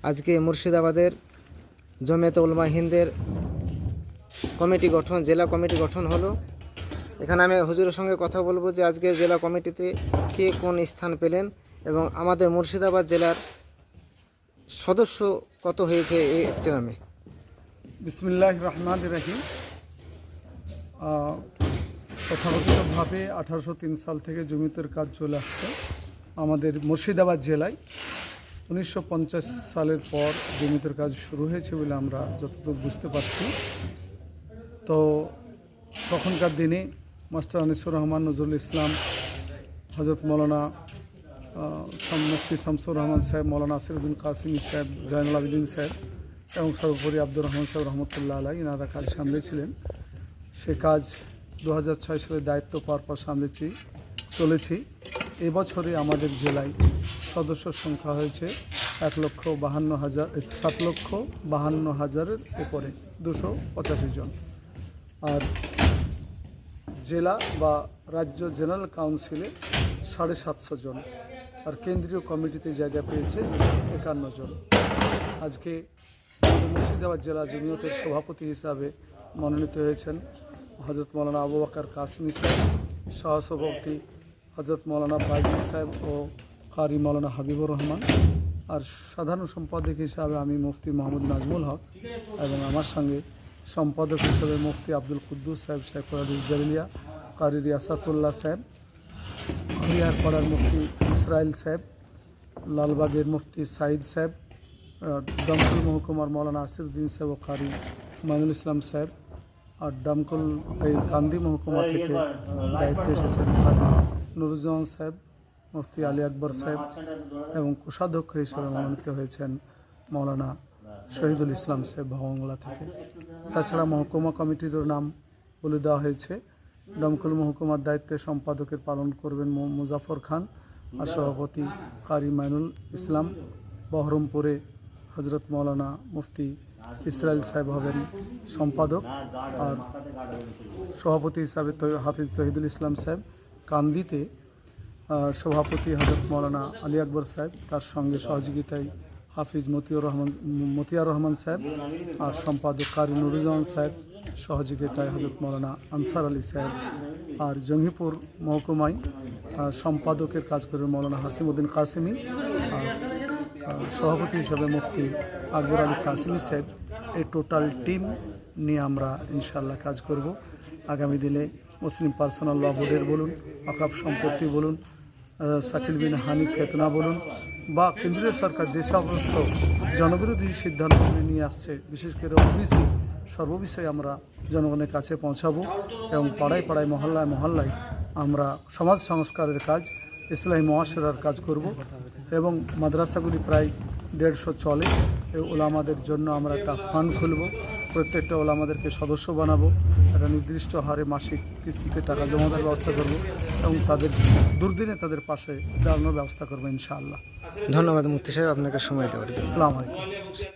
আজকে মুর্শিদাবাদের জমিয়তে উলামা হিন্দের কমিটি গঠন, জেলা কমিটি গঠন হলো। এখানে আমি হুজুরের সঙ্গে কথা বলবো যে আজকে জেলা কমিটিতে কে কোন স্থান পেলেন এবং আমাদের মুর্শিদাবাদ জেলার সদস্য কত হয়েছে এই একটি নামে। বিসমিল্লাহির রহমানির রহিম। তথাকথিতভাবে 1803 সাল থেকে জমিয়তের কাজ চলে আসছে আমাদের মুর্শিদাবাদ জেলায়। 1950 সালের পর জমিয়তের কাজ শুরু হয়েছে বলে আমরা যতটুকু বুঝতে পারছি। তো তখনকার দিনে মাস্টার আনিসুর রহমান, নজরুল ইসলাম, হজরত মৌলানা মুফতি শামসুর রহমান সাহেব, মৌলানা আসিরুদ্দিন কাসিমি সাহেব, জয়নুল আবেদিন সাহেব এবং সর্বোপরি আব্দুর রহমান সাহেব রহমতুল্লাহ আলাইহি এনারা কাজ সামলেছিলেন। সে কাজ 2006 সালে দায়িত্ব পাওয়ার পর সামলেছি চলেছি। এবছরে আমাদের জেলায় সদস্য সংখ্যা হয়েছে 7,52,000 উপরে 285 জন। আর জেলা বা রাজ্য জেনারেল কাউন্সিলে 750 জন। আর কেন্দ্রীয় কমিটিতে জায়গা পেয়েছে 51 জন। আজকে মুর্শিদাবাদ জেলা জমিয়তের সভাপতি হিসাবে মনোনীত হয়েছেন হজরত মৌলানা আবু বকর কাসিমি সাহেব, সহসভাপতি হজরত মৌলানা বাইজিদ সাহেব ও কারি মৌলানা হাবিবুর রহমান। আর সাধারণ সম্পাদক হিসাবে আমি মুফতি মোহাম্মদ নাজমুল হক এবং আমার সঙ্গে সম্পাদক হিসেবে মুফতি আব্দুল কুদ্দুস সাহেব, শেখুল আদিল জালিলিয়া, কারি রিয়াসাতুল্লাহ সাহেব, হরিয়ার পাড়ার মুফতি ইসরাইল সাহেব, লালবাগের মুফতি সাইদ সাহেব, দমকল মহকুমার মৌলানা আসিরুদ্দিন সাহেব ও কারি মাইনুল ইসলাম সাহেব, আর দমকল এই কান্দি মহকুমা থেকে দায়িত্বে এসেছেন কারি নুরুজ্জামান সাহেব, মুফতি আলী আকবর সাহেব এবং কোষাধ্যক্ষ হিসেবে মনোনীত হয়েছেন মৌলানা শহীদুল ইসলাম সাহেব বাংলা থেকে। তাছাড়া মহকুমা কমিটিরও নাম বলে দেওয়া হয়েছে। দমকল মহকুমার দায়িত্বে সম্পাদকের পালন করবেন মুজাফর খান, আর সভাপতি কারি মাইনুল ইসলাম। বহরমপুরে হজরত মৌলানা মুফতি ইসরাইল সাহেব হবেন সম্পাদক, আর সভাপতি হিসাবে হাফিজ তহিদুল ইসলাম সাহেব। কান্দিতে সভাপতি হজরত মৌলানা আলী আকবর সাহেব, তার সঙ্গে সহযোগিতায় হাফিজ মতিয়ার রহমান সাহেব, আর সম্পাদক কারি নুরুজ্জামান সাহেব, সহযোগিতায় হজরত মৌলানা আনসার আলী সাহেব। আর জঙ্গিপুর মহকুমায় সম্পাদকের কাজ করবেন মৌলানা হাসিমউদ্দিন কাসিমি, আর সভাপতি হিসাবে মুফতি আকবর আলী কাসিমি সাহেব। এই টোটাল টিম নিয়ে আমরা ইনশাআল্লাহ কাজ করব। আগামী দিনে মুসলিম পার্সোনাল ল বোর্ডের বলুন, ওয়াকফ সম্পত্তি বলুন, শাকিল বিন হানিফ ফেতনা বলুন, বা কেন্দ্রীয় সরকার যে সমস্ত জনবিরোধী সিদ্ধান্তগুলি নিয়ে আসছে, বিশেষ করে ওবিসি, সর্ববিষয়ে আমরা জনগণের কাছে পৌঁছাবো এবং পাড়ায় পাড়ায় মহল্লায় মহল্লায় আমরা সমাজ সংস্কারের কাজ, ইসলামী মুআশরার কাজ করব। এবং মাদ্রাসাগুলি প্রায় 150 চলে। এই ওলামাদের জন্য আমরা একটা ফান্ড খুলব, প্রত্যেকটা ওলামাদেরকে সদস্য বানাবো, একটা নির্দিষ্ট হারে মাসিক কিস্তিতে টাকা জমা দেওয়ার ব্যবস্থা করব এবং তাদের দুর্দিনে তাদের পাশে দাঁড়ানোর ব্যবস্থা করবো ইনশাআল্লাহ। ধন্যবাদ মুফতি সাহেব আপনাকে সময় দেওয়ার জন্য। আসসালামু আলাইকুম।